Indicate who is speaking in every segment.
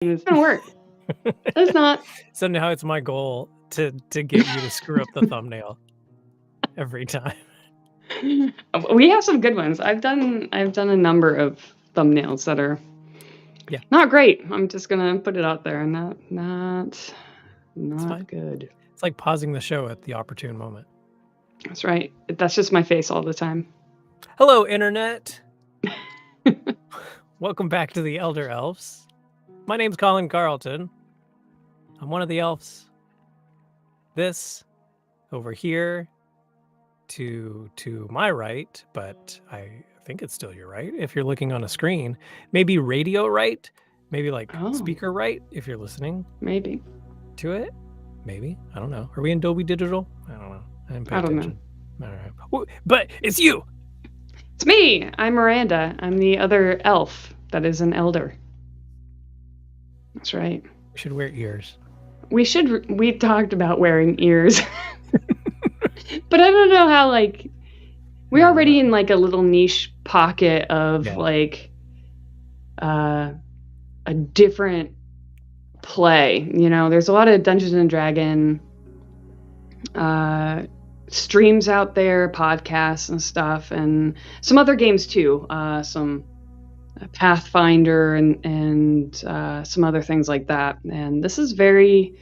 Speaker 1: It's gonna work. It's not.
Speaker 2: So now it's my goal to get you to screw up the thumbnail every time.
Speaker 1: We have some good ones. I've done a number of thumbnails that are not great. I'm just gonna put it out there. Not good.
Speaker 2: It's like pausing the show at the opportune moment.
Speaker 1: That's right. That's just my face all the time.
Speaker 2: Hello, Internet. Welcome back to the Elder Elves. My name's Colin Carlton. I'm one of the elves. This over here to my right, but I think it's still your right if you're looking on a screen. Maybe radio right, maybe like speaker right if you're listening.
Speaker 1: Maybe.
Speaker 2: To it? Maybe. I don't know. Are we in Dolby Digital? I don't know. I didn't pay attention.
Speaker 1: Know.
Speaker 2: All right. But it's you.
Speaker 1: It's me. I'm Miranda. I'm the other elf that is an elder. That's right.
Speaker 2: We should wear ears.
Speaker 1: We talked about wearing ears. But I don't know how, like, we're already in, like, a little niche pocket of, like, a different play. You know, there's a lot of Dungeons and Dragon streams out there, podcasts and stuff, and some other games, too. Some Pathfinder and some other things like that. And this is very...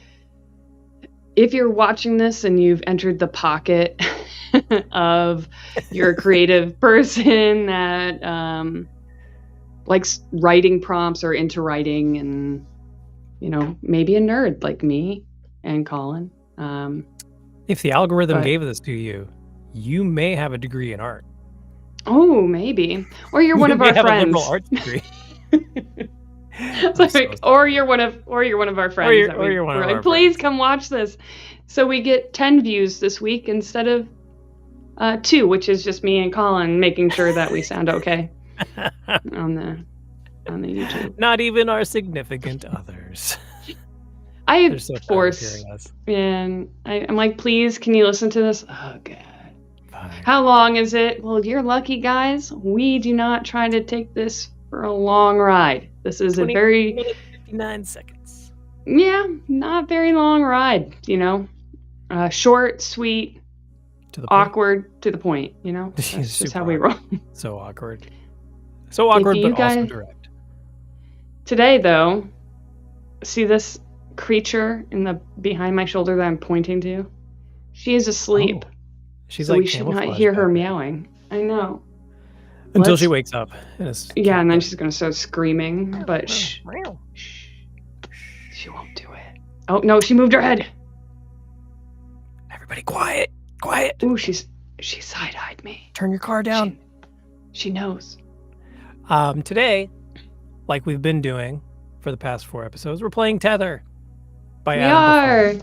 Speaker 1: If you're watching this and you've entered the pocket of your creative person that likes writing prompts or into writing and, you know, maybe a nerd like me and Colin.
Speaker 2: If the algorithm gave this to you, you may have a degree in art.
Speaker 1: Oh, maybe. Or you're one of our friends.
Speaker 2: A liberal arts degree.
Speaker 1: Or you're one of our friends.
Speaker 2: Or you're one of our friends.
Speaker 1: Please come watch this. So we get 10 views this week instead of 2, which is just me and Colin making sure that we sound okay on the YouTube.
Speaker 2: Not even our significant others.
Speaker 1: I force, and I'm like, please, can you listen to this? Oh God.
Speaker 2: Fine.
Speaker 1: How long is it? Well, you're lucky, guys. We do not try to take this for a long ride. This is
Speaker 2: 59 seconds.
Speaker 1: Yeah, not very long ride, you know. Short, sweet, awkward, to the point, you know. That's just how we roll.
Speaker 2: So awkward. So awkward, but also direct.
Speaker 1: Today, though, see this creature behind my shoulder that I'm pointing to? She is asleep.
Speaker 2: Oh. She's
Speaker 1: so
Speaker 2: like
Speaker 1: we should not hear her meowing. I know.
Speaker 2: Until she wakes up.
Speaker 1: And then she's going to start screaming, but shh. She won't do it. Oh, no, she moved her head.
Speaker 2: Everybody quiet. Quiet.
Speaker 1: Ooh, she side-eyed me.
Speaker 2: Turn your car down.
Speaker 1: She knows.
Speaker 2: Today, like we've been doing for the past 4 episodes, we're playing Tether by Adam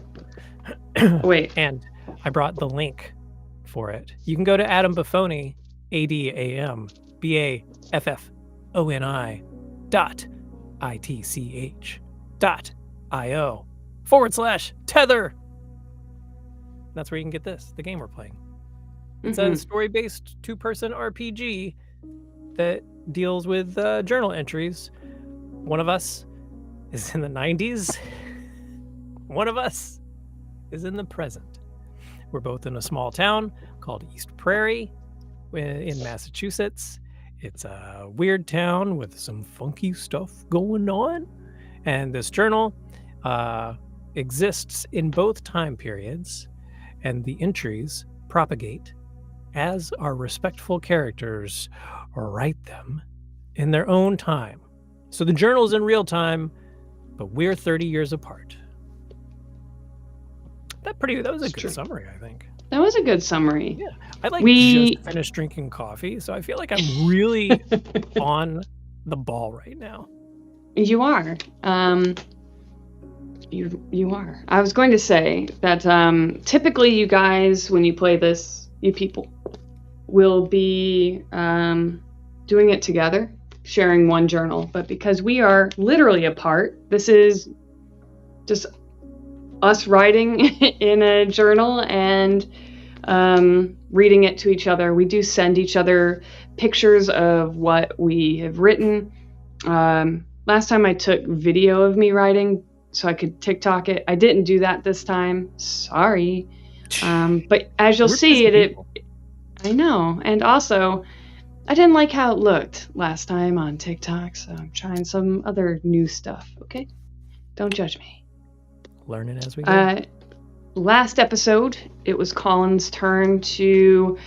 Speaker 1: Baffoni. Wait.
Speaker 2: And I brought the link for it. You can go to Adam Baffoni, ADAMBAFFONI.ITCH.IO/Tether. That's where you can get the game we're playing. It's a story-based 2-person RPG that deals with journal entries. One of us is in the 90s. One of us is in the present. We're both in a small town called East Prairie in Massachusetts. It's a weird town with some funky stuff going on. And this journal exists in both time periods, and the entries propagate as our respectful characters write them in their own time. So the journal's in real time, but we're 30 years apart. That was a good summary, I think.
Speaker 1: That was a good summary.
Speaker 2: Yeah. I just finished drinking coffee, so I feel like I'm really on the ball right now.
Speaker 1: You are. You are. I was going to say that typically you guys, when you play this, you people, will be doing it together, sharing one journal. But because we are literally apart, this is just us writing in a journal and reading it to each other. We do send each other pictures of what we have written. Last time I took video of me writing so I could TikTok it. I didn't do that this time. Sorry. But as you'll see, I know. And also, I didn't like how it looked last time on TikTok, so I'm trying some other new stuff, okay? Don't judge me.
Speaker 2: Learning as we go.
Speaker 1: Last episode, it was Colin's turn to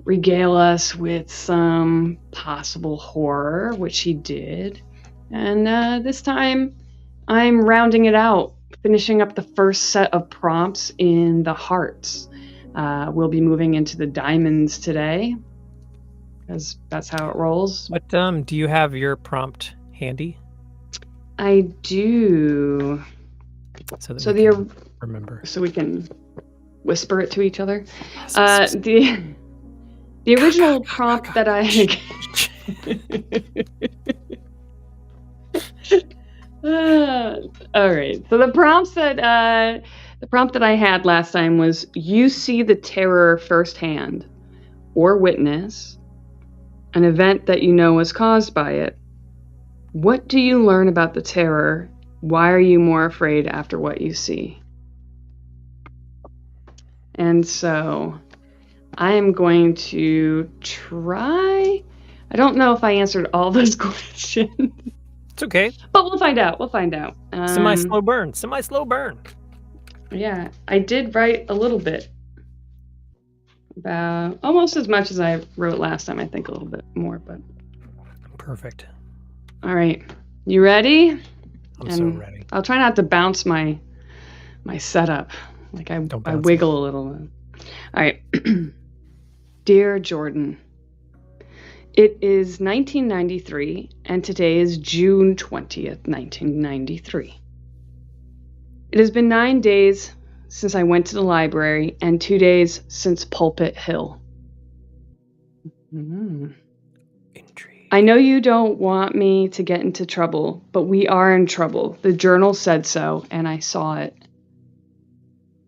Speaker 1: regale us with some possible horror, which he did. And this time, I'm rounding it out, finishing up the first set of prompts in the hearts. We'll be moving into the diamonds today, because that's how it rolls.
Speaker 2: But do you have your prompt handy?
Speaker 1: I do.
Speaker 2: So that we can remember.
Speaker 1: So we can whisper it to each other. The original prompt that I all right. So the prompt that I had last time was: you see the terror firsthand, or witness an event that you know was caused by it. What do you learn about the terror? Why are you more afraid after what you see? And so I am going to try. I don't know if I answered all those questions.
Speaker 2: It's okay.
Speaker 1: But we'll find out.
Speaker 2: Semi-slow burn.
Speaker 1: Yeah, I did write a little bit. About almost as much as I wrote last time. I think a little bit more, but...
Speaker 2: Perfect.
Speaker 1: All right. You ready?
Speaker 2: I'm so ready.
Speaker 1: I'll try not to bounce my setup. Like I wiggle a little. All right. Dear Jordan, it is 1993, and today is June 20th, 1993. It has been 9 days since I went to the library, and 2 days since Pulpit Hill.
Speaker 2: Intrigue.
Speaker 1: I know you don't want me to get into trouble, but we are in trouble. The journal said so, and I saw it.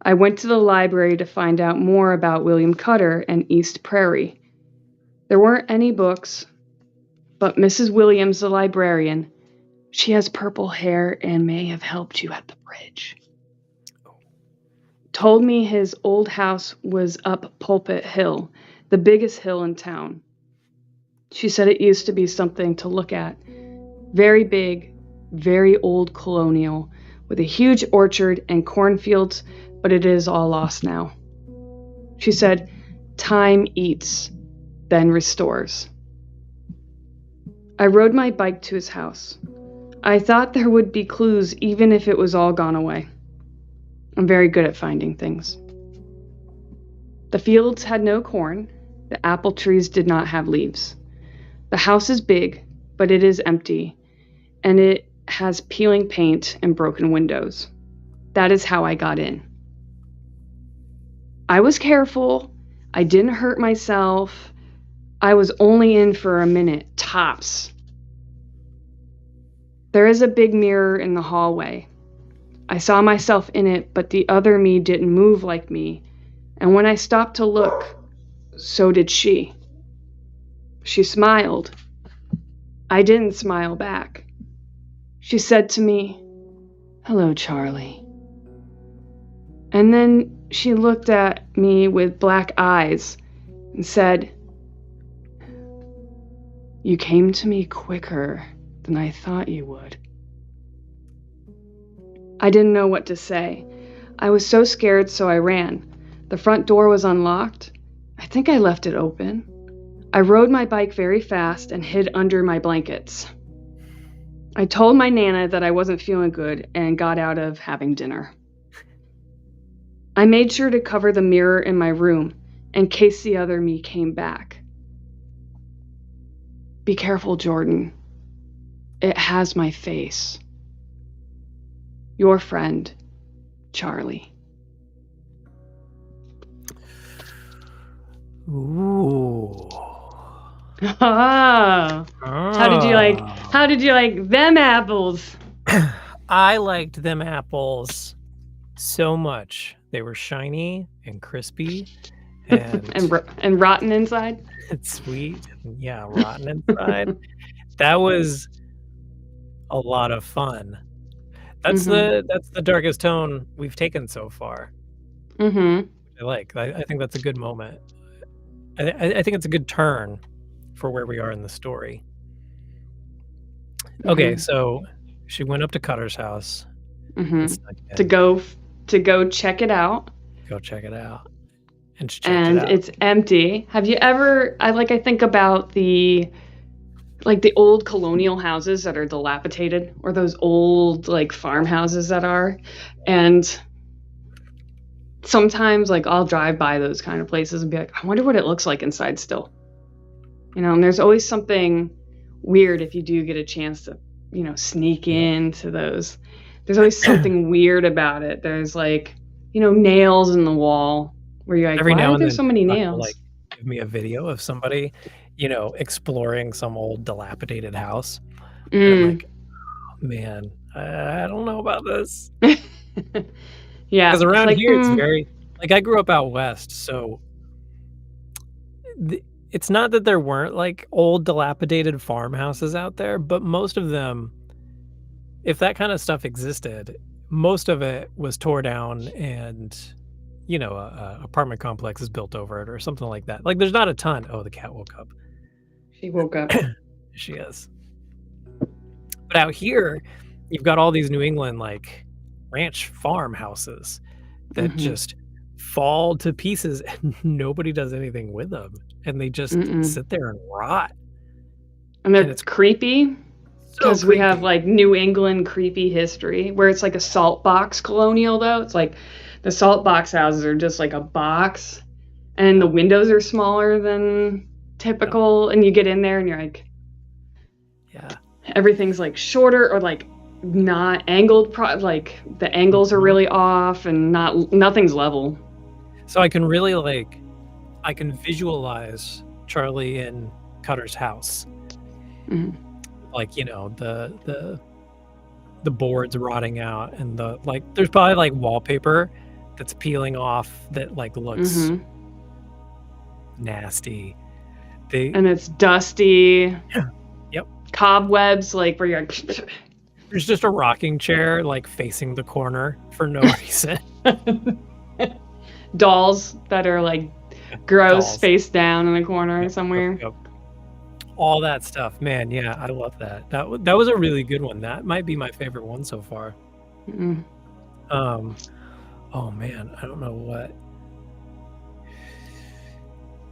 Speaker 1: I went to the library to find out more about William Cutter and East Prairie. There weren't any books, but Mrs. Williams, the librarian, she has purple hair and may have helped you at the bridge. Told me his old house was up Pulpit Hill, the biggest hill in town. She said it used to be something to look at. Very big, very old colonial, with a huge orchard and cornfields, but it is all lost now. She said, time eats, then restores. I rode my bike to his house. I thought there would be clues even if it was all gone away. I'm very good at finding things. The fields had no corn. The apple trees did not have leaves. The house is big, but it is empty, and it has peeling paint and broken windows. That is how I got in. I was careful. I didn't hurt myself. I was only in for a minute, tops. There is a big mirror in the hallway. I saw myself in it, but the other me didn't move like me, and when I stopped to look, so did she. She smiled. I didn't smile back. She said to me, "Hello, Charlie." And then she looked at me with black eyes and said, "You came to me quicker than I thought you would." I didn't know what to say. I was so scared, so I ran. The front door was unlocked. I think I left it open. I rode my bike very fast and hid under my blankets. I told my Nana that I wasn't feeling good and got out of having dinner. I made sure to cover the mirror in my room in case the other me came back. Be careful, Jordan. It has my face. Your friend, Charlie.
Speaker 2: Ooh.
Speaker 1: How did you like them apples?
Speaker 2: I liked them apples so much. They were shiny and crispy
Speaker 1: and rotten inside.
Speaker 2: It's sweet. Yeah, rotten inside. That was a lot of fun. That's the darkest tone we've taken so far. I think that's a good moment. I think it's a good turn for where we are in the story. Okay, so she went up to Cutter's house
Speaker 1: to go check it out.
Speaker 2: Go check it out. And
Speaker 1: it's empty. Have you ever? I think about the old colonial houses that are dilapidated, or those old farmhouses that are, and sometimes I'll drive by those kind of places and be like, I wonder what it looks like inside still. And there's always something weird if you do get a chance to, sneak into those. There's always something weird about it. There's nails in the wall where you're like, why are there so many nails?
Speaker 2: Give me a video of somebody, exploring some old dilapidated house. And I'm like, oh, man, I don't know about this.
Speaker 1: Yeah.
Speaker 2: Because around here, it's very, I grew up out west, so it's not that there weren't old dilapidated farmhouses out there, but most of them, if that kind of stuff existed, most of it was tore down and, a apartment complex is built over it or something like that. There's not a ton. Oh, the cat woke up.
Speaker 1: She woke up.
Speaker 2: She is. But out here, you've got all these New England, ranch farmhouses that just fall to pieces and nobody does anything with them. And they just sit there and rot.
Speaker 1: And it's creepy. Because we have New England creepy history where it's a salt box colonial, though. It's the salt box houses are just a box and the windows are smaller than typical. And you get in there and you're like, yeah, everything's shorter or not angled. The angles are really off and nothing's level.
Speaker 2: So I can really I can visualize Charlie in Cutter's house. The boards rotting out and there's probably wallpaper that's peeling off that looks nasty.
Speaker 1: And it's dusty.
Speaker 2: Yep.
Speaker 1: Cobwebs where you're
Speaker 2: there's just a rocking chair facing the corner for no reason.
Speaker 1: Dolls that are gross face down in the corner somewhere.
Speaker 2: Yep. All that stuff, man. Yeah, I love that. That was a really good one. That might be my favorite one so far. Oh man, I don't know what.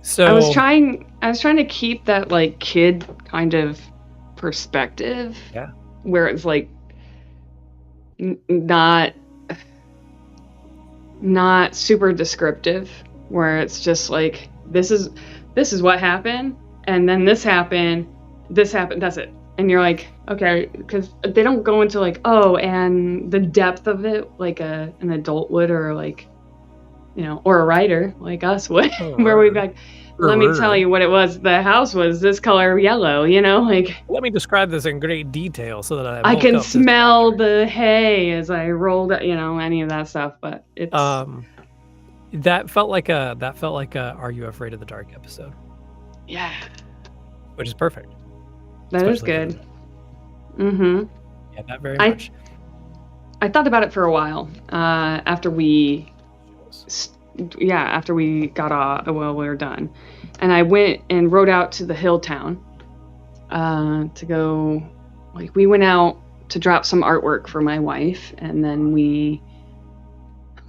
Speaker 2: So
Speaker 1: I was trying to keep that kid kind of perspective.
Speaker 2: Yeah.
Speaker 1: Where it's not super descriptive, where it's just this is what happened. And then this happened, that's it. And you're okay, because they don't go into and the depth of it an adult would, or or a writer like us would, where we'd be let me tell you what it was. The house was this color yellow,
Speaker 2: Let me describe this in great detail so that
Speaker 1: I can smell the hay as I rolled, any of that stuff. But it's
Speaker 2: that felt like a Are You Afraid of the Dark episode.
Speaker 1: Yeah.
Speaker 2: Which is perfect.
Speaker 1: That is good.
Speaker 2: Yeah, that very much.
Speaker 1: I thought about it for a while after we got off. Well, we were done. And I went and rode out to the hill town to go. We went out to drop some artwork for my wife. And then we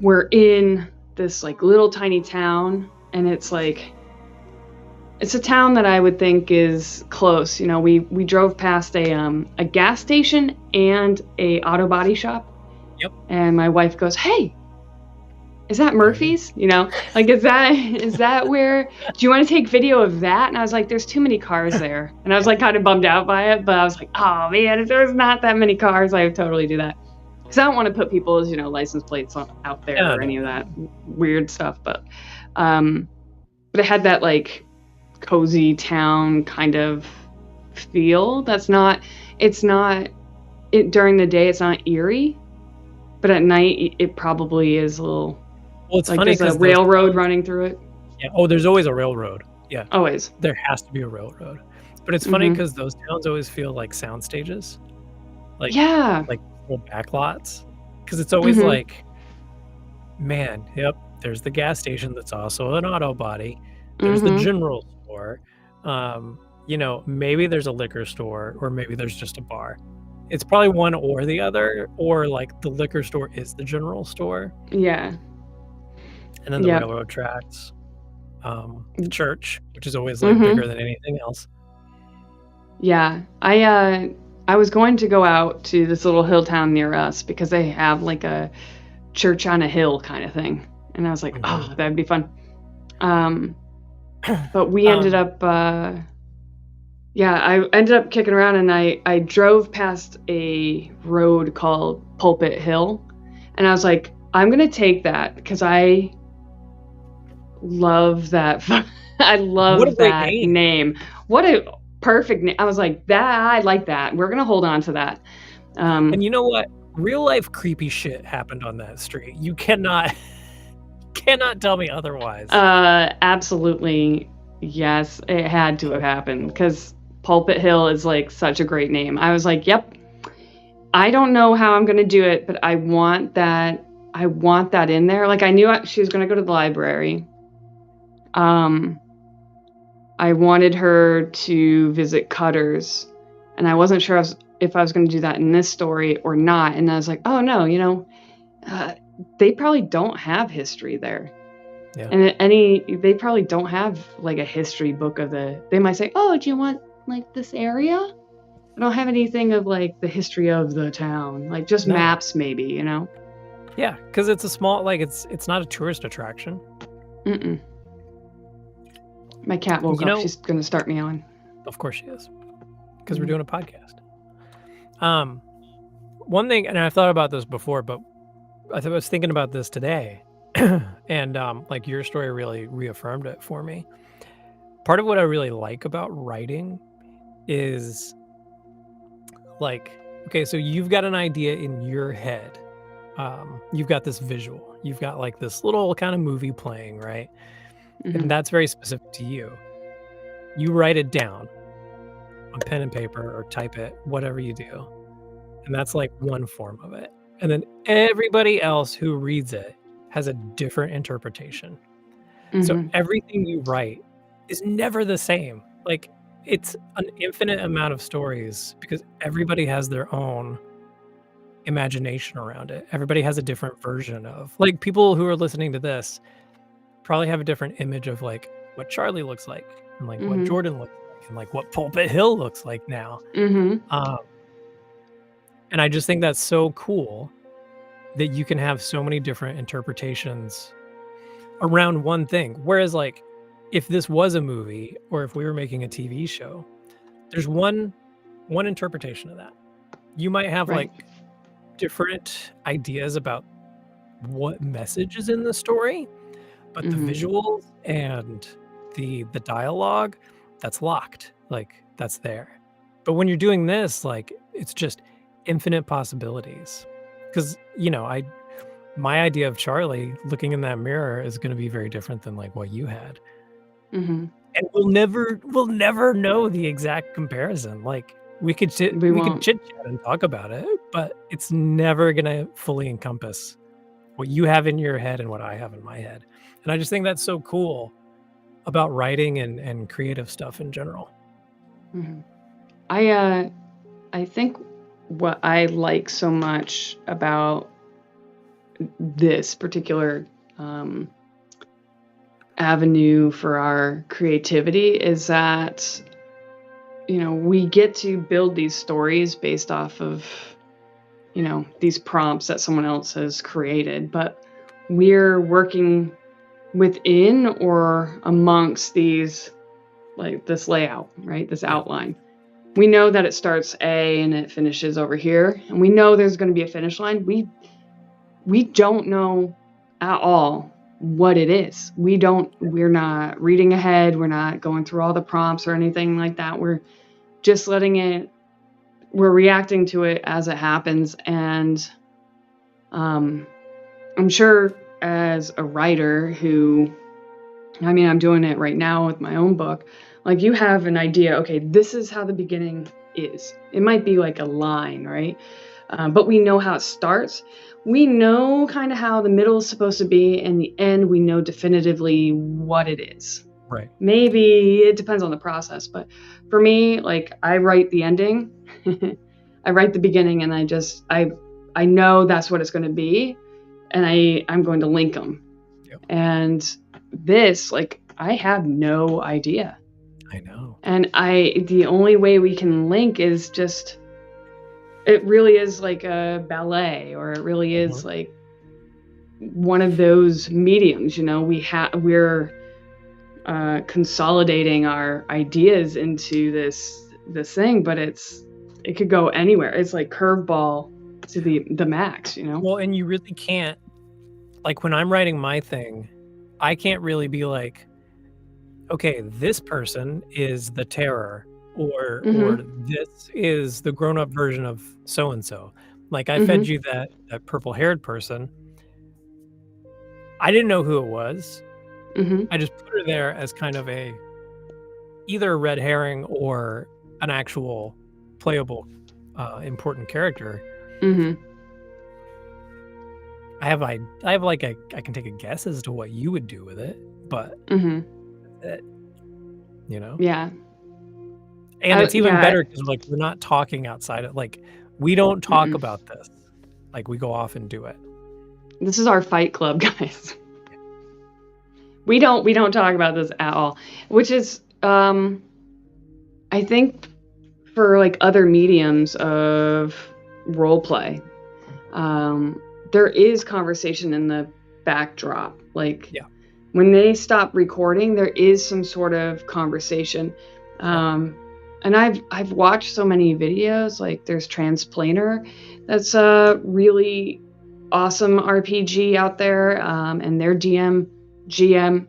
Speaker 1: were in this little tiny town. And it's it's a town that I would think is close. We drove past a gas station and a auto body shop.
Speaker 2: Yep.
Speaker 1: And my wife goes, "Hey, is that Murphy's? Is that where? Do you want to take video of that?" And I was like, "There's too many cars there." And I was kind of bummed out by it, but I was like, "Oh man, if there's not that many cars, I would totally do that." Because I don't want to put people's license plates out there or any of that weird stuff. But it had that cozy town kind of feel. During the day it's not eerie, but at night it probably is a little.
Speaker 2: Well, it's funny
Speaker 1: there's a railroad running through it.
Speaker 2: Yeah. Oh, there's always a railroad. Yeah.
Speaker 1: Always.
Speaker 2: There has to be a railroad. But it's funny because those towns always feel like sound stages. like
Speaker 1: Yeah.
Speaker 2: little backlots, because it's always
Speaker 1: Mhm.
Speaker 2: like, man, yep, there's the gas station that's also an auto body. There's the
Speaker 1: Mhm.
Speaker 2: general store. Maybe there's a liquor store, or maybe there's just a bar. It's probably one or the other, or like the liquor store is the general store,
Speaker 1: Yeah.
Speaker 2: and then the
Speaker 1: Yep.
Speaker 2: railroad tracks, the church, which is always like bigger
Speaker 1: Mhm.
Speaker 2: than anything else.
Speaker 1: Yeah. I was going to go out to this little hill town near us because they have like a church on a hill kind of thing. And I was like,
Speaker 2: Mhm.
Speaker 1: oh, that'd be fun. But we ended up I ended up kicking around, and I drove past a road called Pulpit Hill, and I was like, I'm gonna take that because I love that. I
Speaker 2: What a
Speaker 1: love
Speaker 2: great
Speaker 1: that
Speaker 2: name.
Speaker 1: name. What a perfect name. I was like, I like that. We're gonna hold on to that.
Speaker 2: And you know what? Real life creepy shit happened on that street. You cannot tell me otherwise.
Speaker 1: Absolutely, yes, it had to have happened because Pulpit Hill is like such a great name. I was like, yep. I don't know how I'm gonna do it, but I want that. I want that in there. Like I knew she was gonna go to the library. I wanted her to visit Cutter's, and I wasn't sure if I was going to do that in this story or not. And I was like, oh no, they probably don't have history there.
Speaker 2: Yeah.
Speaker 1: And they probably don't have like a history book they might say, oh, do you want like this area? I don't have anything of like the history of the town, like just
Speaker 2: No.
Speaker 1: maps maybe,
Speaker 2: Yeah, because it's a small, like it's not a tourist attraction.
Speaker 1: Mm-mm. My cat woke up. She's going to start meowing.
Speaker 2: Of course she is, because we're doing a podcast. One thing, and I've thought about this before, but I was thinking about this today, and like your story really reaffirmed it for me. Part of what I really like about writing is like, okay, so you've got an idea in your head. You've got this visual. You've got like this little kind of movie playing, right?
Speaker 1: Mm-hmm.
Speaker 2: And that's very specific to you. You write it down on pen and paper or type it, whatever you do. And that's like one form of it. And then everybody else who reads it has a different interpretation.
Speaker 1: Mm-hmm.
Speaker 2: So everything you write is never the same. Like it's an infinite amount of stories because everybody has their own imagination around it. Everybody has a different version of, like, people who are listening to this probably have a different image of like what Charlie looks like and like what Jordan looks like and like what Pulpit Hill looks like now. And I just think that's so cool that you can have so many different interpretations around one thing. Whereas like if this was a movie or if we were making a TV show, there's one interpretation of that. You might have like different ideas about what message is in the story, but the visuals and the dialogue, that's locked. Like that's there. But when you're doing this, like it's just infinite possibilities. Because my idea of Charlie looking in that mirror is going to be very different than like what you had. And we'll never know the exact comparison. Like we could chit chat and talk about it, but it's never going to fully encompass what you have in your head and what I have in my head. And I just think that's so cool about writing and creative stuff in general.
Speaker 1: I think what I like so much about this particular avenue for our creativity is that we get to build these stories based off of these prompts that someone else has created, but we're working within or amongst these, like this layout, right? This outline. We know that it starts A and it finishes over here, and we know there's going to be a finish line. We don't know at all what it is. We're not reading ahead. We're not going through all the prompts or anything like that. We're just we're reacting to it as it happens. And I'm sure as a writer I'm doing it right now with my own book. Like you have an idea, okay, this is how the beginning is. It might be like a line, right? But we know how it starts. We know kind of how the middle is supposed to be, and the end, we know definitively what it is.
Speaker 2: Right.
Speaker 1: Maybe it depends on the process, but for me, like, I write the ending, I write the beginning, and I know that's what it's going to be, and I'm going to link them.
Speaker 2: Yep.
Speaker 1: And this, like, I have no idea.
Speaker 2: I know.
Speaker 1: And the only way we can link is just, it really is like a ballet, or it really is like one of those mediums, you know. We're consolidating our ideas into this thing, but it could go anywhere. It's like curveball to the max, you know.
Speaker 2: Well, and you really can't, like, when I'm writing my thing, I can't really be like, okay, this person is the terror, or this is the grown-up version of so-and-so. Like, I fed you that purple-haired person. I didn't know who it was. I just put her there as kind of either a red herring or an actual playable, important character. I have like I can take a guess as to what you would do with it, but you know.
Speaker 1: Yeah.
Speaker 2: And it's even better because, like, we're not talking outside of, like, we don't talk about this. Like, we go off and do it.
Speaker 1: This is our fight club, guys. We don't talk about this at all, which is, I think, for like other mediums of role play, there is conversation in the backdrop. Like, when they stop recording, there is some sort of conversation. And I've watched so many videos, like there's Transplaner, that's a really awesome RPG out there, and their GM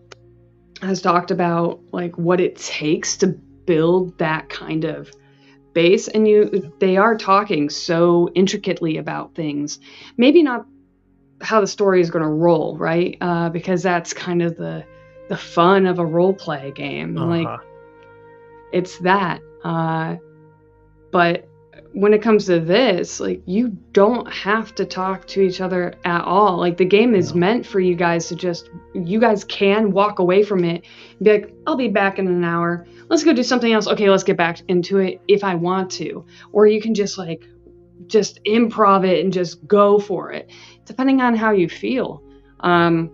Speaker 1: has talked about like what it takes to build that kind of base, and they are talking so intricately about things. Maybe not how the story is going to roll, right? Because that's kind of the fun of a role play game. Like, it's that. But when it comes to this, like, you don't have to talk to each other at all. Like, the game is meant for you guys to you guys can walk away from it and be like, I'll be back in an hour. Let's go do something else. Okay, let's get back into it if I want to. Or you can just improv it and just go for it, depending on how you feel.
Speaker 2: Well,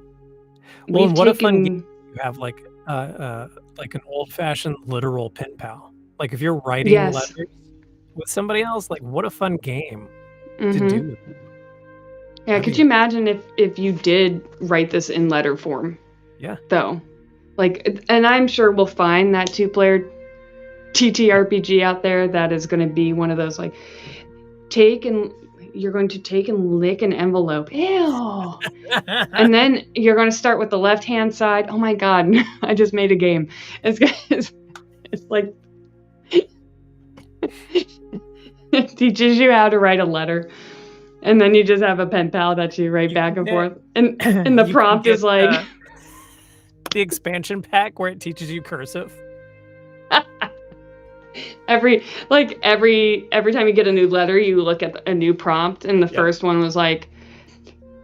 Speaker 2: what a fun game you have, like an old-fashioned literal pen pal. Like, if you're writing letters with somebody else, like, what a fun game to do.
Speaker 1: Yeah, could you imagine if you did write this in letter form? Yeah. Though. Like, and I'm sure we'll find that 2-player TTRPG out there that is going to be one of those, like, you're going to take and lick an envelope. Ew. And then you're going to start with the left-hand side. Oh my God, I just made a game. It's like, it teaches you how to write a letter. And then you just have a pen pal that you write back and forth. And the prompt is like...
Speaker 2: the expansion pack where it teaches you cursive.
Speaker 1: Every time you get a new letter, you look at a new prompt, and the first one was like,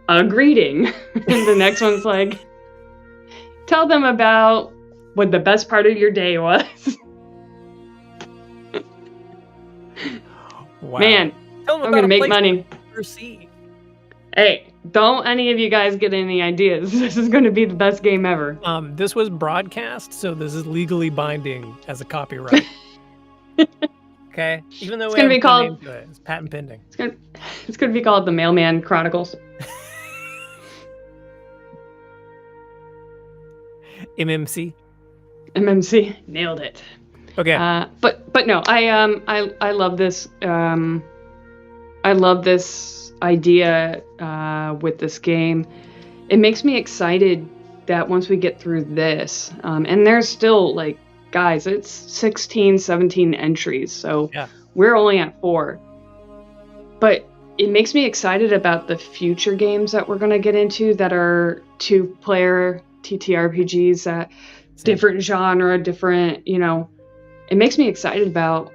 Speaker 1: a greeting. And the next one's like, tell them about what the best part of your day was.
Speaker 2: Wow.
Speaker 1: Man, I'm going to make money. Hey, don't any of you guys get any ideas. This is going to be the best game ever.
Speaker 2: This was broadcast, so this is legally binding as a copyright. Okay, even though
Speaker 1: it's going to be called,
Speaker 2: it's patent pending.
Speaker 1: It's going to be called the Mailman Chronicles.
Speaker 2: MMC,
Speaker 1: nailed it.
Speaker 2: Okay,
Speaker 1: but no, I love this. I love this idea with this game. It makes me excited that once we get through this, and there's still, like, guys, it's 16, 17 entries, so we're only at 4. But it makes me excited about the future games that we're going to get into that are 2-player TTRPGs, that different genre, different, it makes me excited about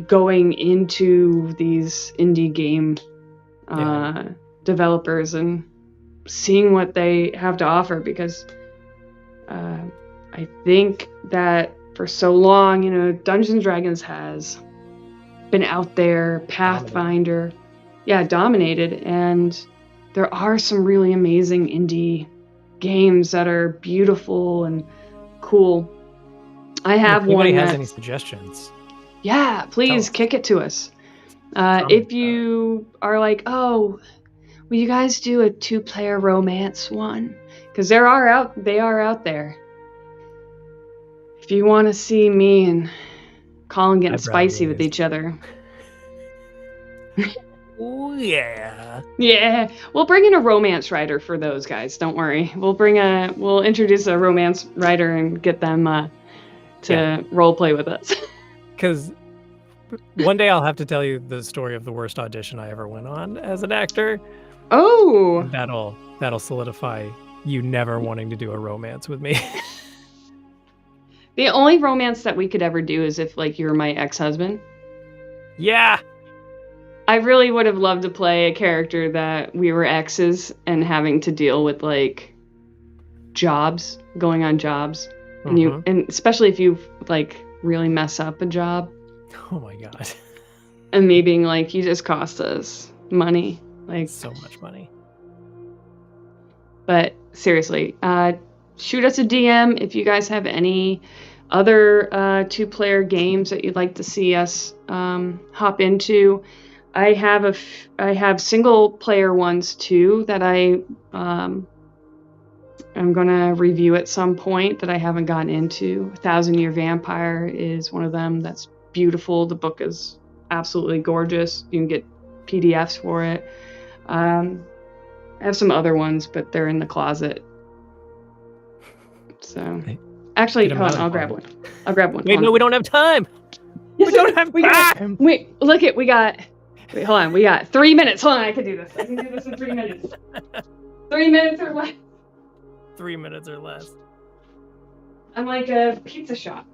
Speaker 1: going into these indie game developers and seeing what they have to offer, because I think that for so long, Dungeons and Dragons has been out there, Pathfinder, dominated, and there are some really amazing indie games that are beautiful and cool. I have
Speaker 2: if anybody
Speaker 1: one.
Speaker 2: Has any suggestions?
Speaker 1: Yeah, please kick it to us. If you are like, oh, will you guys do a 2-player romance one? Because they are out there. If you want to see me and Colin getting spicy with each other.
Speaker 2: Oh, yeah.
Speaker 1: Yeah. We'll bring in a romance writer for those guys. Don't worry. We'll introduce a romance writer and get them to role play with us.
Speaker 2: Because one day I'll have to tell you the story of the worst audition I ever went on as an actor.
Speaker 1: Oh.
Speaker 2: That'll solidify you never wanting to do a romance with me.
Speaker 1: The only romance that we could ever do is if, like, you were my ex-husband.
Speaker 2: Yeah. I
Speaker 1: really would have loved to play a character that we were exes and having to deal with, like, jobs, going on jobs. And especially if you, like, really mess up a job.
Speaker 2: Oh my God.
Speaker 1: And me being like, you just cost us money. Like,
Speaker 2: so much money.
Speaker 1: But seriously, shoot us a DM if you guys have any other 2-player games that you'd like to see us hop into. I have single-player ones too that I'm gonna review at some point that I haven't gotten into. 1,000 Year Vampire is one of them. That's beautiful. The book is absolutely gorgeous. You can get PDFs for it. I have some other ones, but they're in the closet. So, actually, hold on, I'll grab one.
Speaker 2: Wait, no, we don't have time.
Speaker 1: Yes,
Speaker 2: we don't have time.
Speaker 1: Wait, hold on. We got 3 minutes. Hold on, I can do this. I can do this in 3 minutes. 3 minutes or less.
Speaker 2: 3 minutes or less.
Speaker 1: I'm like a pizza shop.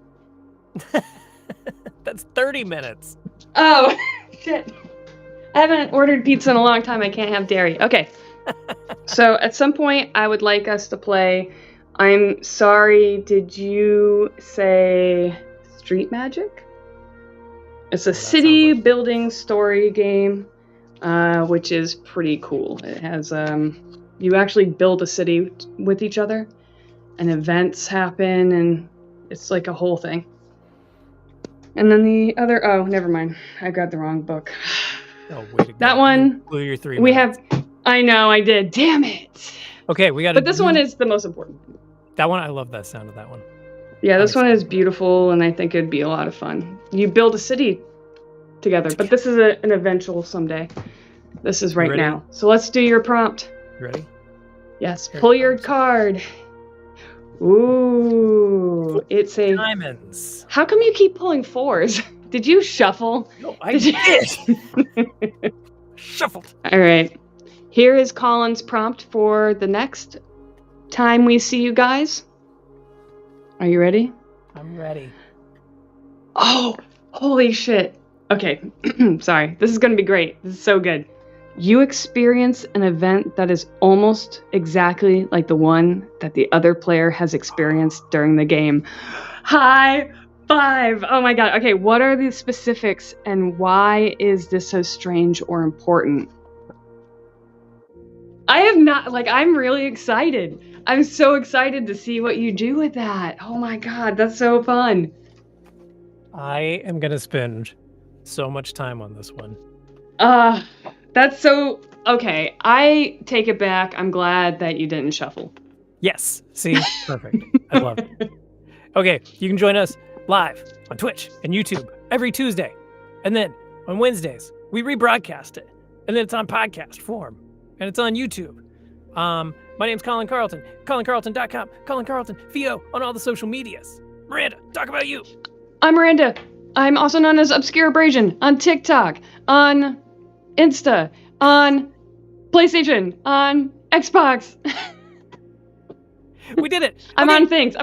Speaker 2: That's 30 minutes.
Speaker 1: Oh, shit. I haven't ordered pizza in a long time. I can't have dairy. Okay. So at some point, I would like us to play. I'm sorry, did you say Street Magic? It's a city building story game, which is pretty cool. It has, you actually build a city with each other, and events happen, and it's like a whole thing. And then the other, oh, never mind. I got the wrong book.
Speaker 2: Oh, way to go.
Speaker 1: That one,
Speaker 2: blew your 3
Speaker 1: we
Speaker 2: minutes.
Speaker 1: I know, I did. Damn it.
Speaker 2: Okay, we got.
Speaker 1: But this one is the most important.
Speaker 2: That one, I love that sound of that one.
Speaker 1: Yeah, this one is beautiful, and I think it'd be a lot of fun. You build a city together, but this is an eventual someday. This is right now. So let's do your prompt.
Speaker 2: You ready?
Speaker 1: Yes. Pull your card. Ooh, it's a
Speaker 2: diamonds.
Speaker 1: How come you keep pulling 4s? Did you shuffle?
Speaker 2: No, I did. Shuffled.
Speaker 1: All right. Here is Colin's prompt for the next time we see you guys. Are you ready?
Speaker 2: I'm ready.
Speaker 1: Oh, holy shit. Okay. Sorry. This is going to be great. This is so good. You experience an event that is almost exactly like the one that the other player has experienced during the game. High five! Oh my god. Okay, what are the specifics and why is this so strange or important? I'm really excited. I'm so excited to see what you do with that. Oh my god, that's so fun.
Speaker 2: I am going to spend so much time on this one.
Speaker 1: That's so... Okay, I take it back. I'm glad that you didn't shuffle.
Speaker 2: Yes. See? Perfect. I love it. Okay, you can join us live on Twitch and YouTube every Tuesday. And then on Wednesdays, we rebroadcast it. And then it's on podcast form. And it's on YouTube. My name's Colin Carlton. ColinCarlton.com. Colin Carlton. Theo on all the social medias. Miranda, talk about you.
Speaker 1: I'm Miranda. I'm also known as Obscure Abrasion on TikTok, on Insta, on PlayStation, on Xbox.
Speaker 2: We did it.
Speaker 1: I'm on things.